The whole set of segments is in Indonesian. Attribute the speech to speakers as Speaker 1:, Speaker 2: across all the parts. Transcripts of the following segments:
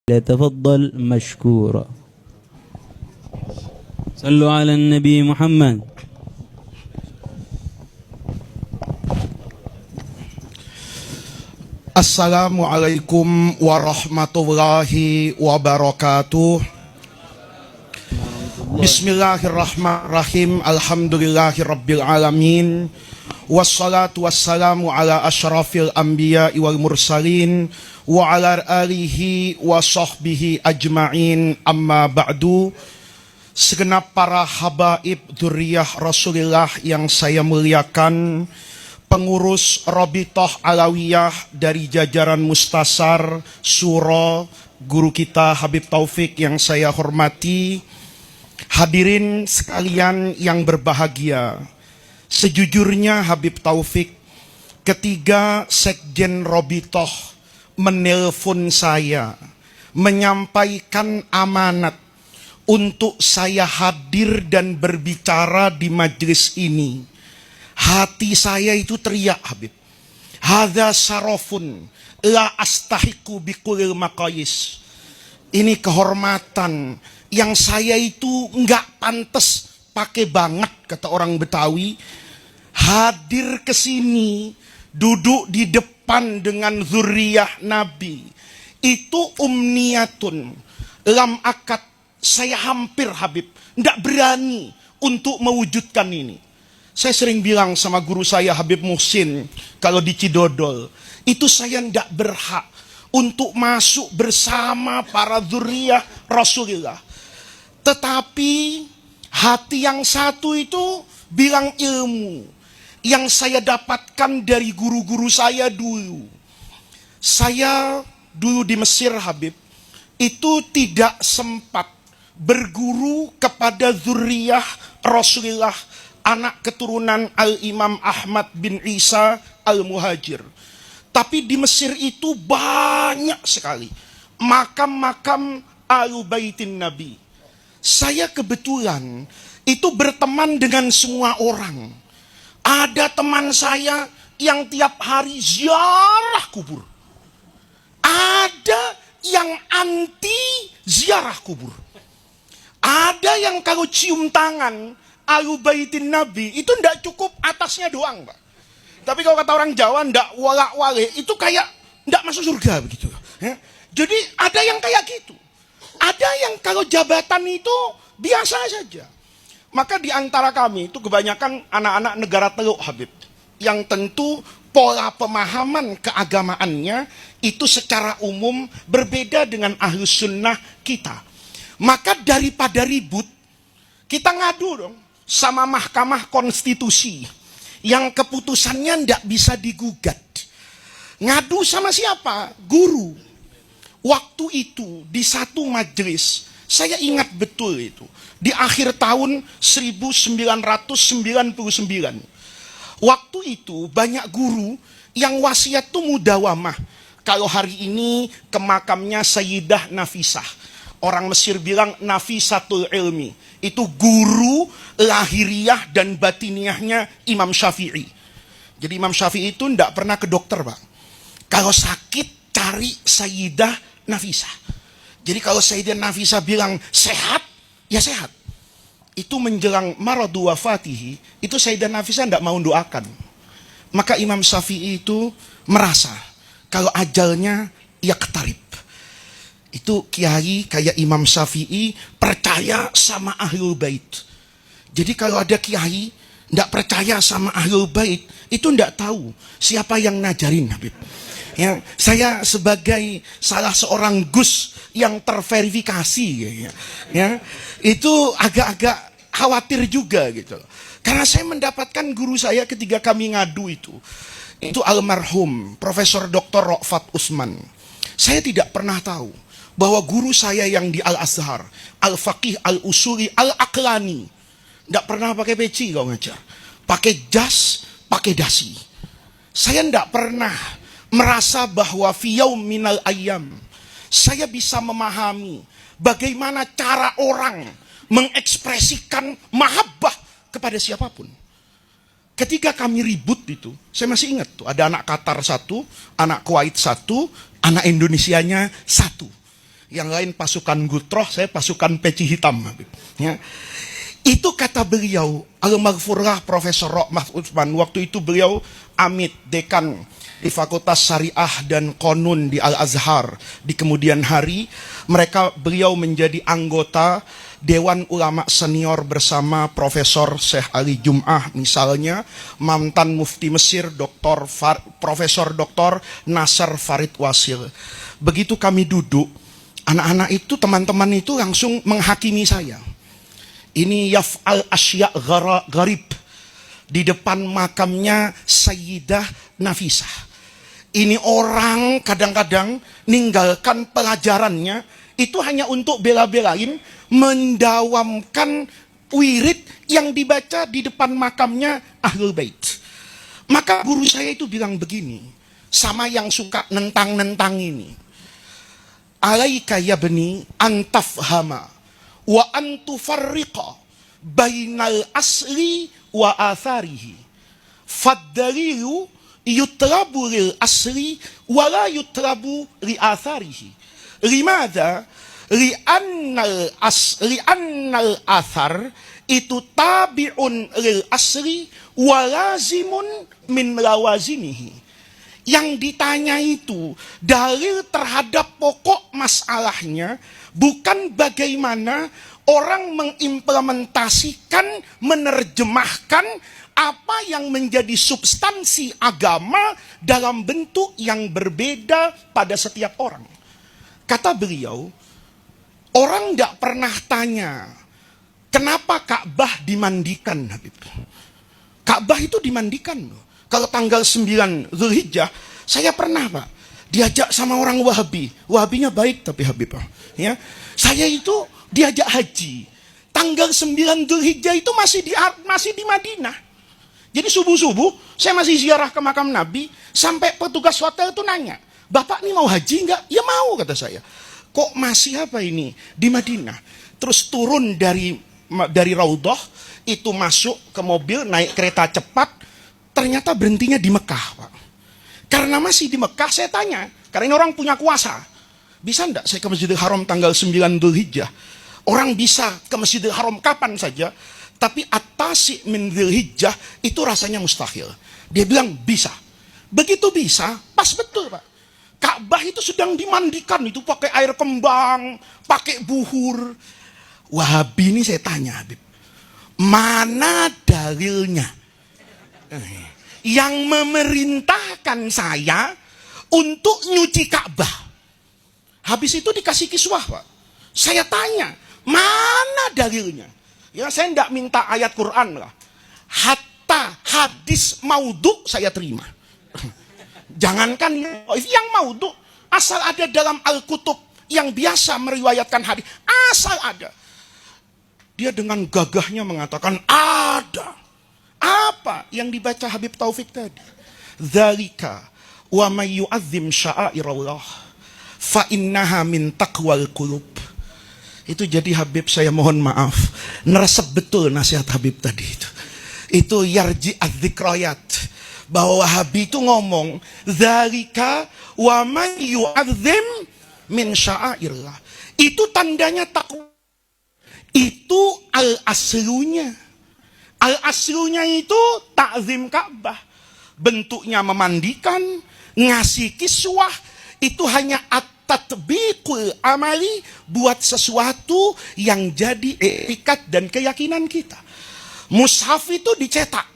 Speaker 1: تفضل مشكورا. صلوا على النبي محمد.
Speaker 2: Assalamualaikum warahmatullahi wabarakatuh. Bismillahirrahmanirrahim. Alhamdulillahirabbil alamin. Wassalatu wassalamu ala asyrafil anbiya'i wal mursalin wa ala alihi wa sahbihi ajma'in, amma ba'du. Segenap para habaib dzurriyyah Rasulillah yang saya muliakan, pengurus Rabithah Alawiyah dari jajaran Mustasar, Suro, guru kita Habib Taufik yang saya hormati, hadirin sekalian yang berbahagia. Sejujurnya Habib Taufik, ketika Sekjen Rabithah menelpon saya, menyampaikan amanat untuk saya hadir dan berbicara di majelis ini, hati saya itu teriak, Habib. Hadza syarafun la astahiqu bikulil maqayis. Ini kehormatan yang saya itu enggak pantas pakai banget, kata orang Betawi. Hadir ke sini, duduk di depan dengan zuriyah Nabi. Itu umniyatun lam akad. Saya hampir, Habib, enggak berani untuk mewujudkan ini. Saya sering bilang sama guru saya Habib Muhsin, kalau di Cidodol, itu saya tidak berhak untuk masuk bersama para dzurriyyah Rasulullah. Tetapi hati yang satu itu bilang ilmu yang saya dapatkan dari guru-guru saya dulu. Saya dulu di Mesir, Habib, itu tidak sempat berguru kepada dzurriyyah Rasulullah, anak keturunan Al-Imam Ahmad bin Isa Al-Muhajir. Tapi di Mesir itu banyak sekali makam-makam Ahlu Baitin Nabi. Saya kebetulan itu berteman dengan semua orang. Ada teman saya yang tiap hari ziarah kubur. Ada yang anti ziarah kubur. Ada yang kalau cium tangan Ahlu Baitin Nabi itu tidak cukup atasnya doang, Pak. Tapi kalau kata orang Jawa, tidak walak-walik, itu kayak tidak masuk surga begitu. Ya. Jadi ada yang kayak gitu. Ada yang kalau jabatan itu biasa saja. Maka di antara kami itu kebanyakan anak-anak negara Teluk, Habib, yang tentu pola pemahaman keagamaannya itu secara umum berbeda dengan Ahlus Sunnah kita. Maka daripada ribut, kita ngadu dong sama Mahkamah Konstitusi yang keputusannya tidak bisa digugat. Ngadu sama siapa? Guru. Waktu itu di satu majelis, saya ingat betul itu, di akhir tahun 1999. Waktu itu banyak guru yang wasiat tuh mudawamah. Kalau hari ini ke makamnya Sayyidah Nafisah, orang Mesir bilang Nafisatul Ilmi. Itu guru lahiriah dan batiniahnya Imam Syafi'i. Jadi Imam Syafi'i itu tidak pernah ke dokter, Pak. Kalau sakit cari Sayyidah Nafisah. Jadi kalau Sayyidah Nafisah bilang sehat, ya sehat. Itu menjelang maradu wafatihi, itu Sayyidah Nafisah tidak mau doakan. Maka Imam Syafi'i itu merasa kalau ajalnya ya ketarib. Itu kiai kayak Imam Syafi'i percaya sama Ahlul Bait. Jadi kalau ada kiai tidak percaya sama Ahlul Bait, itu tidak tahu siapa yang ngajarin, Habib. Ya, saya sebagai salah seorang gus yang terverifikasi, ya, itu agak-agak khawatir juga gitu. Karena saya mendapatkan guru saya ketika kami ngadu itu almarhum Profesor Dr. Rofat Usman. Saya tidak pernah tahu bahwa guru saya yang di Al-Azhar, Al-Faqih, Al-Usuli, Al-Aqlani, tidak pernah pakai peci kalau ngajar. Pakai jas, pakai dasi. Saya tidak pernah merasa bahwa fiyaum minal ayyam saya bisa memahami bagaimana cara orang mengekspresikan mahabbah kepada siapapun. Ketika kami ribut itu, saya masih ingat tuh, ada anak Qatar satu, anak Kuwait satu, anak Indonesianya satu. Yang lain pasukan Gutroh, saya pasukan peci hitam, Habib. Ya. Itu kata beliau, almarhumah Profesor Rohmah Utsman. Waktu itu beliau amit dekan di Fakultas Syariah dan Qanun di Al-Azhar. Di kemudian hari, beliau menjadi anggota Dewan Ulama Senior bersama Profesor Syekh Ali Jum'ah misalnya, mantan Mufti Mesir Profesor Dr. Nasr Farid Wasil. Begitu kami duduk, anak-anak itu, teman-teman itu langsung menghakimi saya. Ini yaf'al asya' gharib di depan makamnya Sayyidah Nafisah. Ini orang kadang-kadang ninggalkan pelajarannya itu hanya untuk bela-belain mendawamkan wirid yang dibaca di depan makamnya Ahlul Bait. Maka guru saya itu bilang begini, sama yang suka nentang-nentang ini. Alaika ya bani antafhama wa antufarriqa bainal asli wa atharihi. Faddalilu yutrabu lil asli wa la yutrabu li atharihi. Limadha? Li'annal athar itu tabi'un lil asli wa lazimun min lawazimihi. Yang ditanya itu dalil terhadap pokok masalahnya, bukan bagaimana orang mengimplementasikan, menerjemahkan apa yang menjadi substansi agama dalam bentuk yang berbeda pada setiap orang. Kata beliau, orang tidak pernah tanya, kenapa Ka'bah dimandikan, Habib? Ka'bah itu dimandikan loh. Kalau tanggal 9 Zulhijjah, saya pernah Pak, diajak sama orang Wahabi. Wahabinya baik tapi Habib. Ya. Saya itu diajak haji. Tanggal 9 Zulhijjah itu masih di Madinah. Jadi subuh-subuh, saya masih ziarah ke makam Nabi, sampai petugas hotel itu nanya, Bapak ini mau haji enggak? Ya mau, kata saya. Kok masih apa ini? Di Madinah. Terus turun dari Raudhah, itu masuk ke mobil, naik kereta cepat, ternyata berhentinya di Mekah, Pak. Karena masih di Mekah, saya tanya, karena ini orang punya kuasa, bisa enggak saya ke Masjidil Haram tanggal 9 Dzulhijjah? Orang bisa ke Masjidil Haram kapan saja, tapi at-tasi' min Dzulhijjah itu rasanya mustahil. Dia bilang bisa. Begitu bisa, pas betul, Pak. Ka'bah itu sedang dimandikan, itu pakai air kembang, pakai buhur. Wahabi ini saya tanya, Habib, mana dalilnya yang memerintahkan saya untuk nyuci Ka'bah? Habis itu dikasih kiswah, Pak. Saya tanya, mana dalilnya? Ya saya tidak minta ayat Quran lah. Hatta hadis maudhu saya terima. Jangankan yang maudhu, asal ada dalam Al-Kutub yang biasa meriwayatkan hadis, asal ada. Dia dengan gagahnya mengatakan ada. Apa yang dibaca Habib Taufik tadi? Dzalika wa may yu'azzim sya'airallah fa innaha min taqwal qulub. Itu jadi Habib, saya mohon maaf, neresep betul nasihat Habib tadi itu. Itu yarji adz-dzikrayat. Bahwa Wahabi itu ngomong, dzalika wa may yu'azzim min sya'airillah. Itu tandanya takwa. Itu al-aslunya. Al-aslunya itu ta'zim Ka'bah. Bentuknya memandikan, ngasih kiswah, itu hanya at-tatbiqul amali, buat sesuatu yang jadi etikat dan keyakinan kita. Mushaf itu dicetak.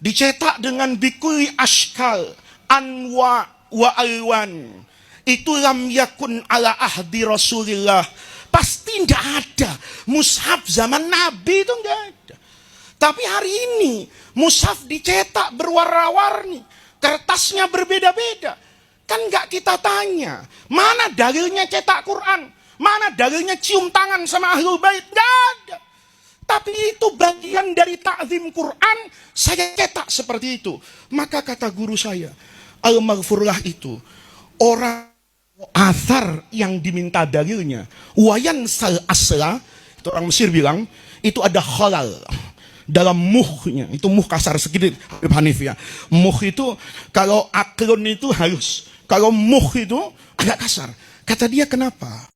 Speaker 2: Dicetak dengan bikuli ashkal, anwa wa alwan. Itu lam yakun ala ahdi Rasulillah. Pasti tidak ada. Mushaf zaman Nabi itu tidak ada. Tapi hari ini mushaf dicetak berwarna-warni, kertasnya berbeda-beda. Kan nggak kita tanya, mana dalilnya cetak Quran? Mana dalilnya cium tangan sama Ahlul Bait? Nggak ada. Tapi itu bagian dari ta'zim Quran, saya cetak seperti itu. Maka kata guru saya, al-maghfurlah itu orang asar yang diminta dalilnya, wayan sal asla, itu orang Mesir bilang, itu ada khalal dalam muhnya. Itu muh kasar sedikit, Habib Hanif ya. Muh itu kalau aklun itu halus, kalau muh itu agak kasar. Kata dia, kenapa?